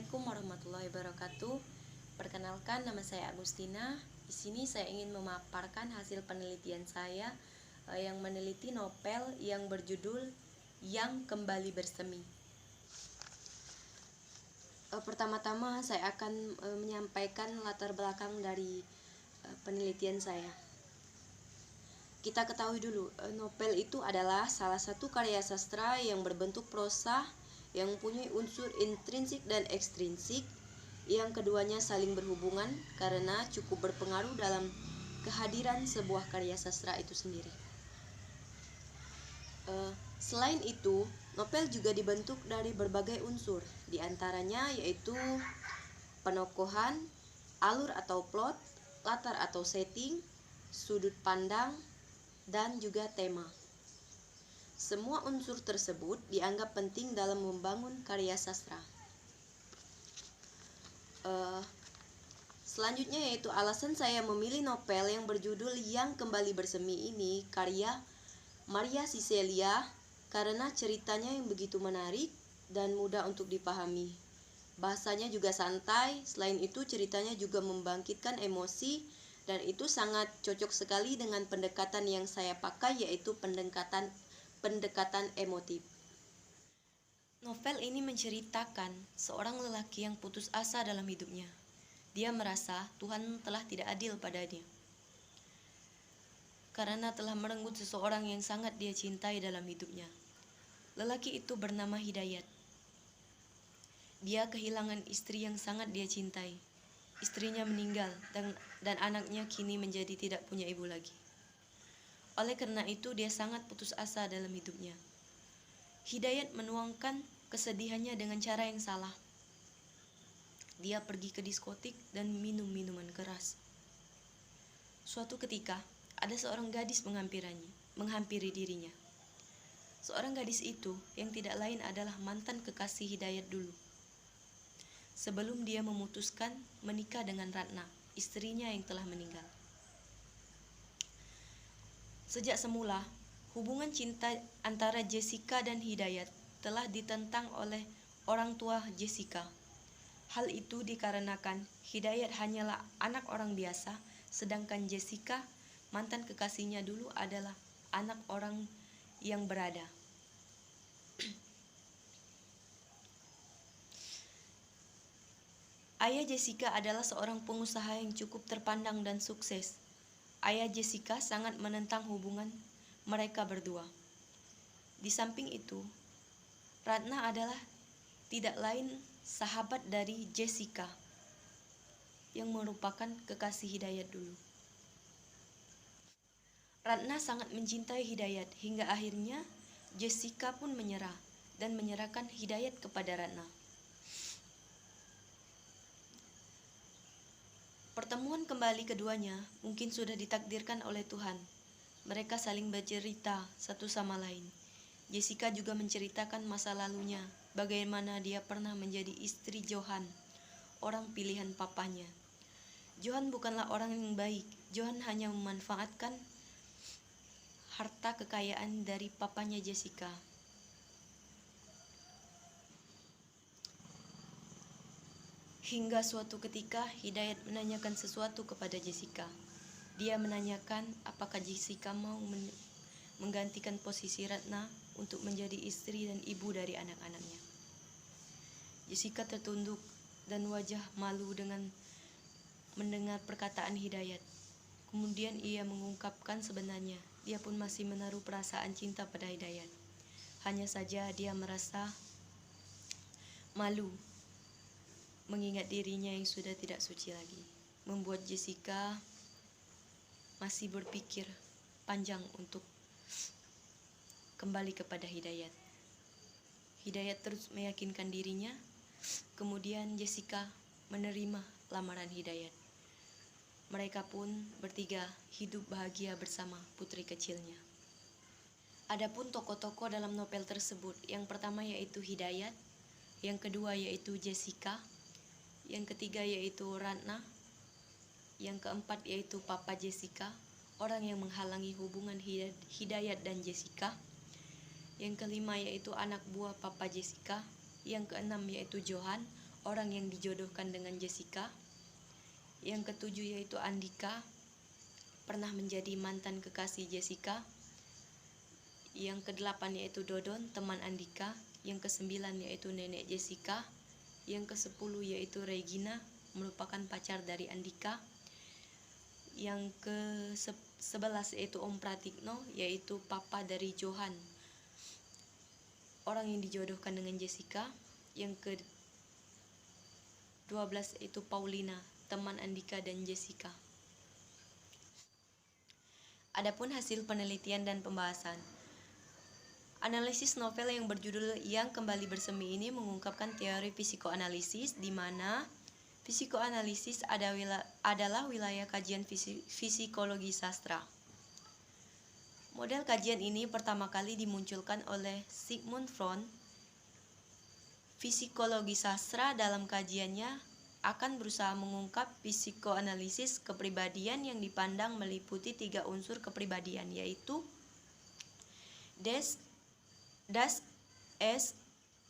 Assalamualaikum warahmatullahi wabarakatuh. Perkenalkan, nama saya Agustina. Di sini saya ingin memaparkan hasil penelitian saya yang meneliti novel yang berjudul Yang Kembali Bersemi. Pertama-tama saya akan menyampaikan latar belakang dari penelitian saya. Kita ketahui dulu, novel itu adalah salah satu karya sastra yang berbentuk prosa yang mempunyai unsur intrinsik dan ekstrinsik, yang keduanya saling berhubungan karena cukup berpengaruh dalam kehadiran sebuah karya sastra itu sendiri. Selain itu, novel juga dibentuk dari berbagai unsur, diantaranya yaitu penokohan, alur atau plot, latar atau setting, sudut pandang, dan juga tema. Semua unsur tersebut dianggap penting dalam membangun karya sastra. Selanjutnya yaitu alasan saya memilih novel yang berjudul Yang Kembali Bersemi ini, karya Maria Sicelia, karena ceritanya yang begitu menarik dan mudah untuk dipahami. Bahasanya juga santai, selain itu ceritanya juga membangkitkan emosi, dan itu sangat cocok sekali dengan pendekatan yang saya pakai, yaitu pendekatan emotif. Novel ini menceritakan seorang lelaki yang putus asa dalam hidupnya. Dia merasa Tuhan telah tidak adil padanya, karena telah merenggut seseorang yang sangat dia cintai dalam hidupnya. Lelaki itu bernama Hidayat. Dia kehilangan istri yang sangat dia cintai. Istrinya meninggal dan anaknya kini menjadi tidak punya ibu lagi. Oleh karena itu dia sangat putus asa dalam hidupnya. Hidayat menuangkan kesedihannya dengan cara yang salah. Dia pergi ke diskotik dan minum minuman keras. Suatu ketika, ada seorang gadis menghampiri dirinya. Seorang gadis itu yang tidak lain adalah mantan kekasih Hidayat dulu, sebelum dia memutuskan menikah dengan Ratna, istrinya yang telah meninggal. Sejak semula, hubungan cinta antara Jessica dan Hidayat telah ditentang oleh orang tua Jessica. Hal itu dikarenakan Hidayat hanyalah anak orang biasa, sedangkan Jessica, mantan kekasihnya dulu, adalah anak orang yang berada. Ayah Jessica adalah seorang pengusaha yang cukup terpandang dan sukses. Ayah Jessica sangat menentang hubungan mereka berdua. Di samping itu, Ratna adalah tidak lain sahabat dari Jessica yang merupakan kekasih Hidayat dulu. Ratna sangat mencintai Hidayat hingga akhirnya Jessica pun menyerah dan menyerahkan Hidayat kepada Ratna. Pertemuan kembali keduanya mungkin sudah ditakdirkan oleh Tuhan. Mereka saling bercerita satu sama lain. Jessica juga menceritakan masa lalunya, bagaimana dia pernah menjadi istri Johan, orang pilihan papanya. Johan bukanlah orang yang baik. Johan hanya memanfaatkan harta kekayaan dari papanya Jessica. Hingga suatu ketika Hidayat menanyakan sesuatu kepada Jessica. Dia menanyakan apakah Jessica mau menggantikan posisi Ratna untuk menjadi istri dan ibu dari anak-anaknya. Jessica tertunduk dan wajah malu dengan mendengar perkataan Hidayat. Kemudian ia mengungkapkan sebenarnya dia pun masih menaruh perasaan cinta pada Hidayat. Hanya saja dia merasa malu mengingat dirinya yang sudah tidak suci lagi, membuat Jessica masih berpikir panjang untuk kembali kepada Hidayat. Hidayat terus meyakinkan dirinya, kemudian Jessica menerima lamaran Hidayat. Mereka pun bertiga hidup bahagia bersama putri kecilnya. Adapun tokoh-tokoh dalam novel tersebut, yang pertama yaitu Hidayat, yang kedua yaitu Jessica, yang ketiga yaitu Ratna, yang keempat yaitu Papa Jessica, orang yang menghalangi hubungan Hidayat dan Jessica, yang kelima yaitu anak buah Papa Jessica, yang keenam yaitu Johan, orang yang dijodohkan dengan Jessica. Yang ketujuh yaitu Andika, pernah menjadi mantan kekasih Jessica. Yang kedelapan yaitu Dodon, teman Andika. Yang kesembilan yaitu nenek Jessica. Yang kesepuluh yaitu Regina, merupakan pacar dari Andika. Yang ke-11 yaitu Om Pratikno, yaitu papa dari Johan, orang yang dijodohkan dengan Jessica. Yang ke-12 yaitu Paulina, teman Andika dan Jessica. Adapun hasil penelitian dan pembahasan. Analisis novel yang berjudul Yang Kembali Bersemi ini mengungkapkan teori psikoanalisis, di mana psikoanalisis adalah wilayah kajian psikologi sastra. Model kajian ini pertama kali dimunculkan oleh Sigmund Freud. Psikologi sastra dalam kajiannya akan berusaha mengungkap psikoanalisis kepribadian yang dipandang meliputi 3 unsur kepribadian, yaitu das Es,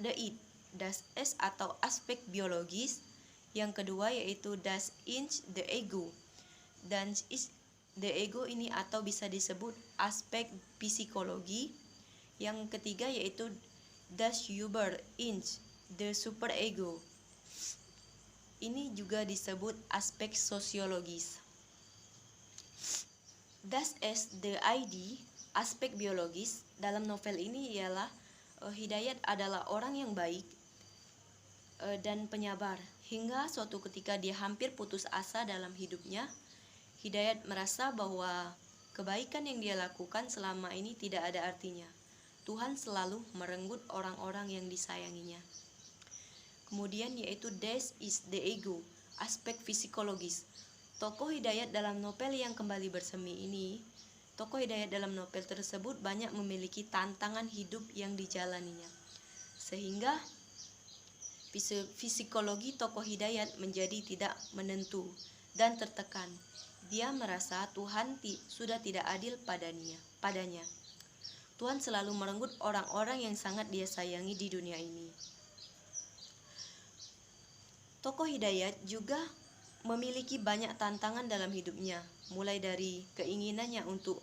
the id, das Es atau aspek biologis. Yang kedua yaitu das Ich, the ego. Dan the ego ini atau bisa disebut aspek psikologi. Yang ketiga yaitu das Über-Ich, the superego. Ini juga disebut aspek sosiologis. Das Es, the ID, aspek biologis dalam novel ini ialah Hidayat adalah orang yang baik dan penyabar. Hingga suatu ketika dia hampir putus asa dalam hidupnya, Hidayat merasa bahwa kebaikan yang dia lakukan selama ini tidak ada artinya. Tuhan selalu merenggut orang-orang yang disayanginya. Kemudian yaitu das is the ego, aspek psikologis. Tokoh Hidayat dalam novel Yang Kembali Bersemi ini, tokoh Hidayat dalam novel tersebut banyak memiliki tantangan hidup yang dijalaninya, sehingga psikologi tokoh Hidayat menjadi tidak menentu dan tertekan. Dia merasa Tuhan sudah tidak adil padanya. Tuhan selalu merenggut orang-orang yang sangat dia sayangi di dunia ini. Tokoh Hidayat juga memiliki banyak tantangan dalam hidupnya, mulai dari keinginannya untuk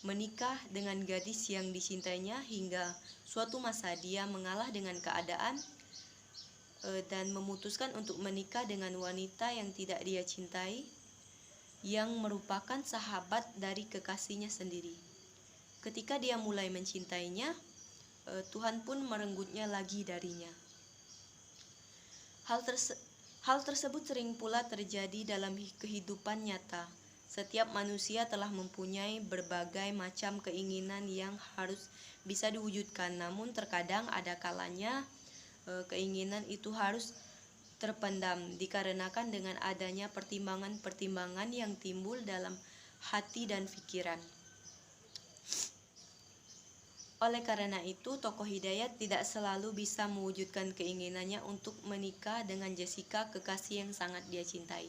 menikah dengan gadis yang dicintainya, hingga suatu masa dia mengalah dengan keadaan dan memutuskan untuk menikah dengan wanita yang tidak dia cintai, yang merupakan sahabat dari kekasihnya sendiri. Ketika dia mulai mencintainya, Tuhan pun merenggutnya lagi darinya. Hal tersebut sering pula terjadi dalam kehidupan nyata. Setiap manusia telah mempunyai berbagai macam keinginan yang harus bisa diwujudkan, namun terkadang ada kalanya keinginan itu harus terpendam dikarenakan dengan adanya pertimbangan-pertimbangan yang timbul dalam hati dan pikiran. Oleh karena itu, tokoh Hidayat tidak selalu bisa mewujudkan keinginannya untuk menikah dengan Jessica, kekasih yang sangat dia cintai.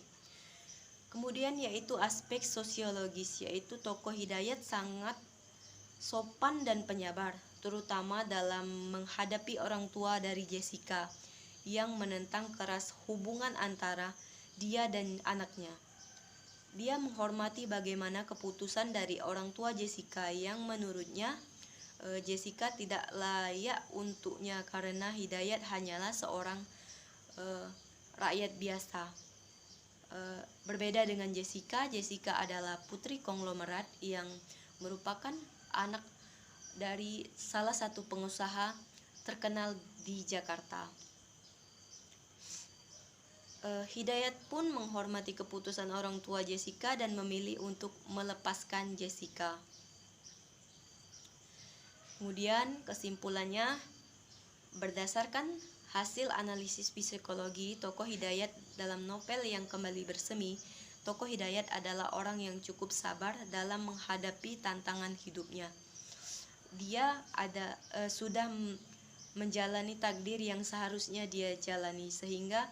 Kemudian yaitu aspek sosiologis, yaitu tokoh Hidayat sangat sopan dan penyabar, terutama dalam menghadapi orang tua dari Jessica yang menentang keras hubungan antara dia dan anaknya. Dia menghormati bagaimana keputusan dari orang tua Jessica yang menurutnya Jessica tidak layak untuknya karena Hidayat hanyalah seorang rakyat biasa. Berbeda dengan Jessica adalah putri konglomerat yang merupakan anak dari salah satu pengusaha terkenal di Jakarta. Hidayat pun menghormati keputusan orang tua Jessica dan memilih untuk melepaskan Jessica. Kemudian kesimpulannya, berdasarkan hasil analisis psikologi tokoh Hidayat dalam novel Yang Kembali Bersemi, tokoh Hidayat adalah orang yang cukup sabar dalam menghadapi tantangan hidupnya. Dia sudah menjalani takdir yang seharusnya dia jalani, sehingga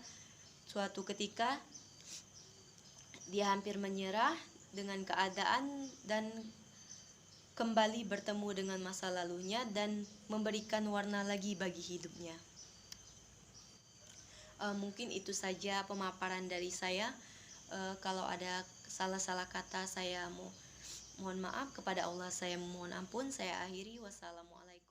suatu ketika dia hampir menyerah dengan keadaan dan kembali bertemu dengan masa lalunya dan memberikan warna lagi bagi hidupnya. Mungkin itu saja pemaparan dari saya. Kalau ada salah-salah kata, saya mohon maaf. Kepada Allah saya mohon ampun. Saya akhiri. Wassalamualaikum.